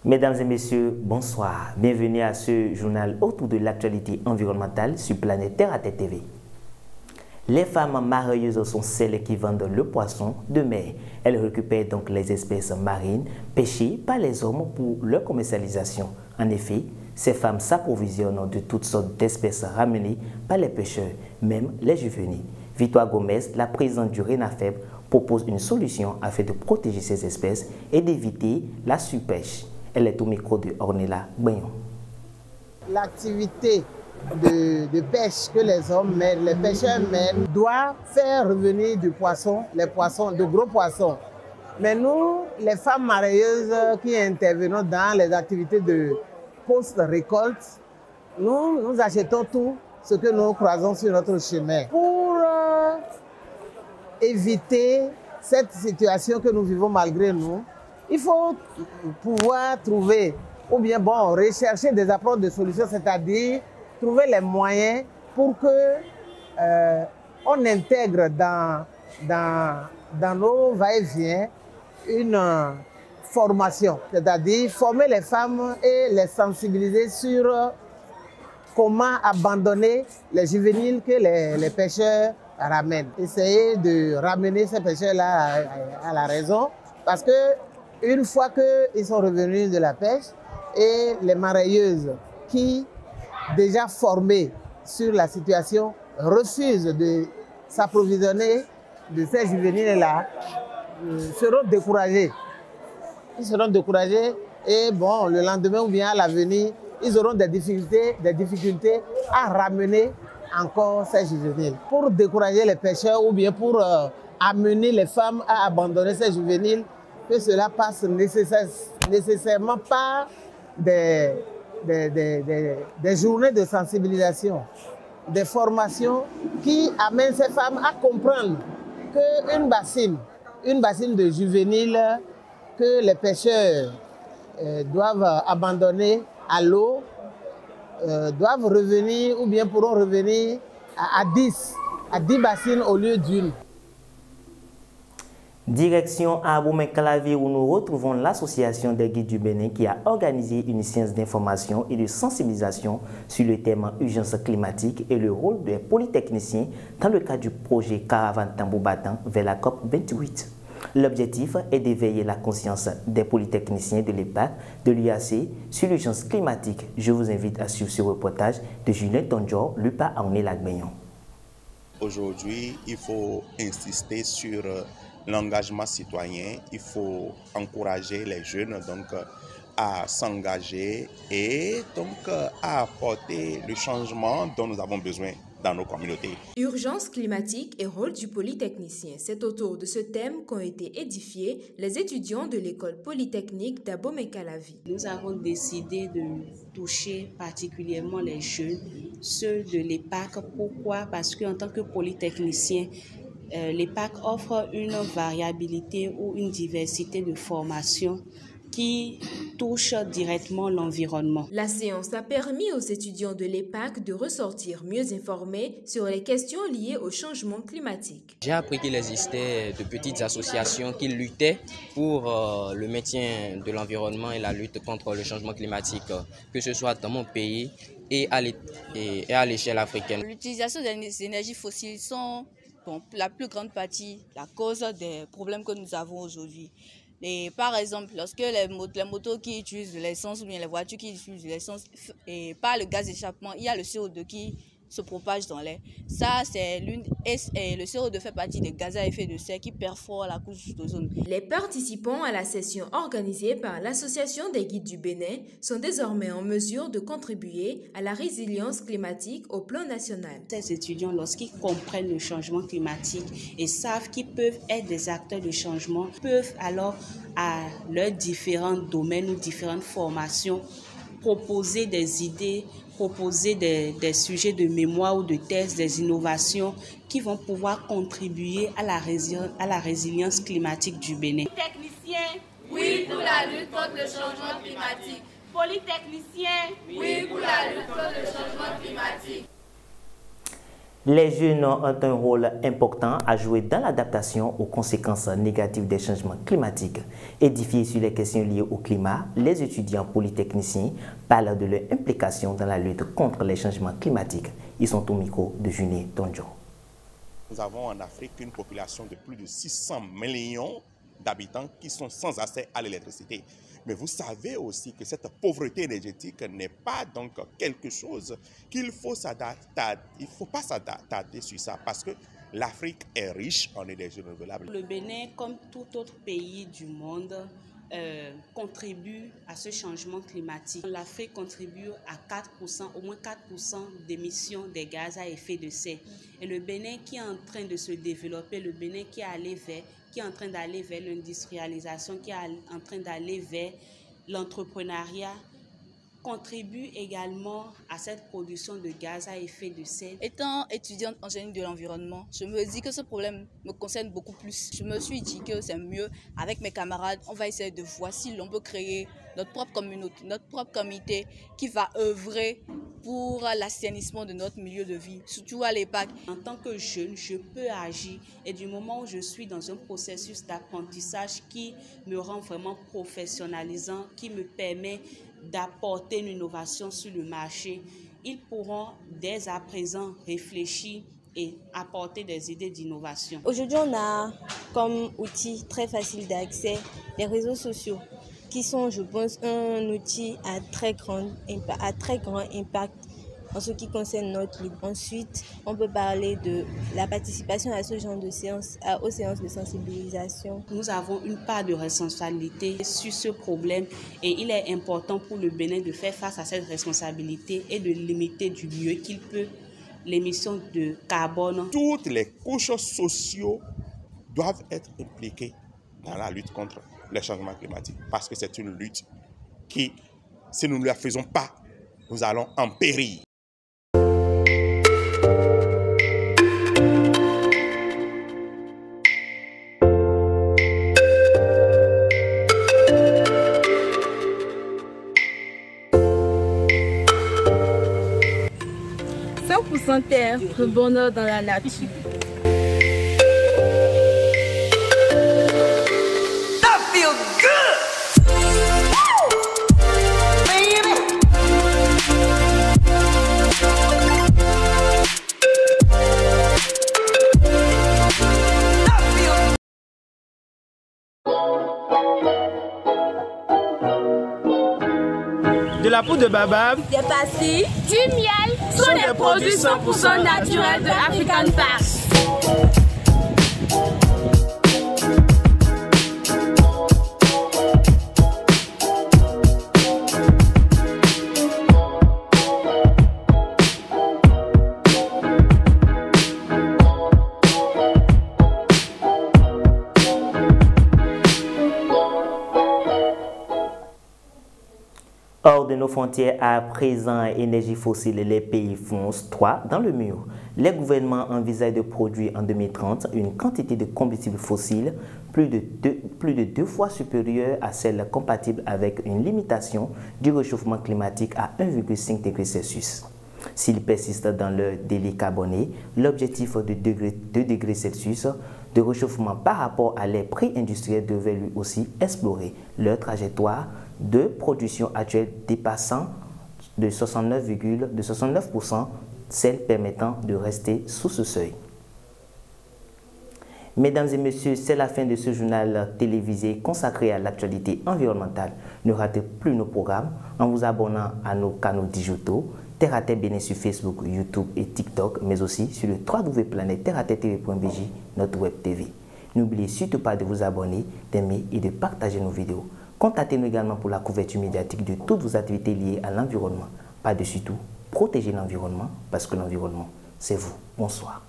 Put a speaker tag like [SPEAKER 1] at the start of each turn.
[SPEAKER 1] Mesdames et messieurs, bonsoir. Bienvenue à ce journal autour de l'actualité environnementale sur Planète Terre à Tête TV. Les femmes mareyeuses sont celles qui vendent le poisson de mer. Elles récupèrent donc les espèces marines pêchées par les hommes pour leur commercialisation. En effet, ces femmes s'approvisionnent de toutes sortes d'espèces ramenées par les pêcheurs, même les juvéniles. Victoire Gomez, la présidente du RENAFEB, propose une solution afin de protéger ces espèces et d'éviter la surpêche. Elle est au micro de Ornella Bagnon.
[SPEAKER 2] L'activité de pêche que les hommes mènent, les pêcheurs mènent, doit faire revenir du poisson, les poissons, de gros poissons. Mais nous, les femmes mareyeuses qui intervenons dans les activités de post-récolte, nous achetons tout ce que nous croisons sur notre chemin. Pour éviter cette situation que nous vivons malgré nous, il faut pouvoir trouver, ou bien rechercher des approches de solutions, c'est-à-dire trouver les moyens pour que on intègre dans nos va-et-vient une formation, c'est-à-dire former les femmes et les sensibiliser sur comment abandonner les juvéniles que les pêcheurs ramènent. Essayer de ramener ces pêcheurs-là à la raison, parce que une fois qu'ils sont revenus de la pêche, et les mareyeuses qui, déjà formées sur la situation, refusent de s'approvisionner de ces juvéniles-là, seront découragés. Ils seront découragés et le lendemain ou bien à l'avenir, ils auront des difficultés à ramener encore ces juvéniles. Pour décourager les pêcheurs ou bien pour amener les femmes à abandonner ces juvéniles, que cela passe nécessairement par des journées de sensibilisation, des formations qui amènent ces femmes à comprendre qu'une bassine de juvéniles que les pêcheurs doivent abandonner à l'eau, doivent revenir ou bien pourront revenir à 10 bassines au lieu d'une.
[SPEAKER 1] Direction à Abomey-Calavi où nous retrouvons l'association des guides du Bénin qui a organisé une séance d'information et de sensibilisation sur le thème urgence climatique et le rôle des polytechniciens dans le cadre du projet Caravane Tambour Battant vers la COP 28. L'objectif est d'éveiller la conscience des polytechniciens de l'EPAC, de l'UAC sur l'urgence climatique. Je vous invite à suivre ce reportage de Julien Tonjor, Lupa Ornella Bagnon.
[SPEAKER 3] Aujourd'hui, il faut insister sur l'engagement citoyen. Il faut encourager les jeunes à s'engager et à apporter le changement dont nous avons besoin dans nos communautés.
[SPEAKER 4] Urgence climatique et rôle du polytechnicien. C'est autour de ce thème qu'ont été édifiés les étudiants de l'école polytechnique d'Abomey-Calavi.
[SPEAKER 5] Nous avons décidé de toucher particulièrement les jeunes, ceux de l'EPAC. Pourquoi? Parce qu'en tant que polytechnicien, l'EPAC offre une variabilité ou une diversité de formations qui touche directement l'environnement.
[SPEAKER 4] La séance a permis aux étudiants de l'EPAC de ressortir mieux informés sur les questions liées au changement climatique.
[SPEAKER 6] J'ai appris qu'il existait de petites associations qui luttaient pour le maintien de l'environnement et la lutte contre le changement climatique, que ce soit dans mon pays et à l'échelle africaine.
[SPEAKER 7] L'utilisation des énergies fossiles sont la plus grande partie la cause des problèmes que nous avons aujourd'hui. Et par exemple, lorsque les motos qui utilisent de l'essence ou bien les voitures qui utilisent de l'essence et par le gaz d'échappement, il y a le CO2 qui se propage dans l'air. Ça, c'est le CO2 fait partie des gaz à effet de serre qui perforent la couche d'ozone.
[SPEAKER 4] Les participants à la session organisée par l'Association des guides du Bénin sont désormais en mesure de contribuer à la résilience climatique au plan national.
[SPEAKER 5] Ces étudiants, lorsqu'ils comprennent le changement climatique et savent qu'ils peuvent être des acteurs de changement, peuvent alors à leurs différents domaines ou différentes formations proposer des idées, proposer des sujets de mémoire ou de thèse, des innovations qui vont pouvoir contribuer à la résilience climatique du Bénin.
[SPEAKER 8] Polytechnicien, oui pour la lutte contre le changement climatique. Polytechnicien, oui pour la lutte contre le changement climatique.
[SPEAKER 1] Les jeunes ont un rôle important à jouer dans l'adaptation aux conséquences négatives des changements climatiques. Édifiés sur les questions liées au climat, les étudiants polytechniciens parlent de leur implication dans la lutte contre les changements climatiques. Ils sont au micro de Junie Tonjo.
[SPEAKER 3] Nous avons en Afrique une population de plus de 600 millions d'habitants qui sont sans accès à l'électricité. Mais vous savez aussi que cette pauvreté énergétique n'est pas donc quelque chose qu'il faut s'adapter. Il ne faut pas s'adapter sur ça parce que l'Afrique est riche en énergie renouvelable.
[SPEAKER 5] Le Bénin, comme tout autre pays du monde, contribue à ce changement climatique. L'Afrique contribue à 4%, au moins 4% d'émissions des gaz à effet de serre. Et le Bénin qui est en train de se développer, le Bénin qui est en train d'aller vers l'industrialisation, qui est en train d'aller vers l'entrepreneuriat, contribue également à cette production de gaz à effet de serre.
[SPEAKER 7] Étant étudiante en génie de l'environnement, je me dis que ce problème me concerne beaucoup plus. Je me suis dit que c'est mieux, avec mes camarades, on va essayer de voir si l'on peut créer notre propre communauté, notre propre comité qui va œuvrer pour l'assainissement de notre milieu de vie, surtout à l'EPAC. En tant que jeune, je peux agir et du moment où je suis dans un processus d'apprentissage qui me rend vraiment professionnalisant, qui me permet d'apporter une innovation sur le marché, ils pourront dès à présent réfléchir et apporter des idées d'innovation.
[SPEAKER 9] Aujourd'hui, on a comme outil très facile d'accès les réseaux sociaux qui sont, je pense, un outil à très grand impact en ce qui concerne notre lutte. Ensuite, on peut parler de la participation à ce genre de séances, aux séances de sensibilisation.
[SPEAKER 5] Nous avons une part de responsabilité sur ce problème et il est important pour le Bénin de faire face à cette responsabilité et de limiter du mieux qu'il peut l'émission de carbone.
[SPEAKER 3] Toutes les couches sociaux doivent être impliquées dans la lutte contre les changements climatiques parce que c'est une lutte qui, si nous ne la faisons pas, nous allons en périr.
[SPEAKER 10] Terre, le bonheur dans la nature.
[SPEAKER 11] That feel good.
[SPEAKER 12] De la poudre de baobab,
[SPEAKER 10] des pastilles, du miel sont des produits 100% naturels de African Park.
[SPEAKER 1] Hors de nos frontières, à présent, énergie fossile, les pays foncent droit dans le mur. Les gouvernements envisagent de produire en 2030 une quantité de combustible fossile plus de deux fois supérieure à celle compatible avec une limitation du réchauffement climatique à 1,5 degré Celsius. S'ils persistent dans leur délai carboné, l'objectif de 2 degrés Celsius de réchauffement par rapport à les prix industriels devait lui aussi explorer leur trajectoire de production actuelle dépassant de 69%, celle permettant de rester sous ce seuil. Mesdames et messieurs, c'est la fin de ce journal télévisé consacré à l'actualité environnementale. Ne ratez plus nos programmes en vous abonnant à nos canaux digitaux Terre à Terre Bénin sur Facebook, YouTube et TikTok, mais aussi sur le www.terreaterretv.bj, notre web TV. N'oubliez surtout pas de vous abonner, d'aimer et de partager nos vidéos. Contactez-nous également pour la couverture médiatique de toutes vos activités liées à l'environnement. Par-dessus tout, protégez l'environnement parce que l'environnement, c'est vous. Bonsoir.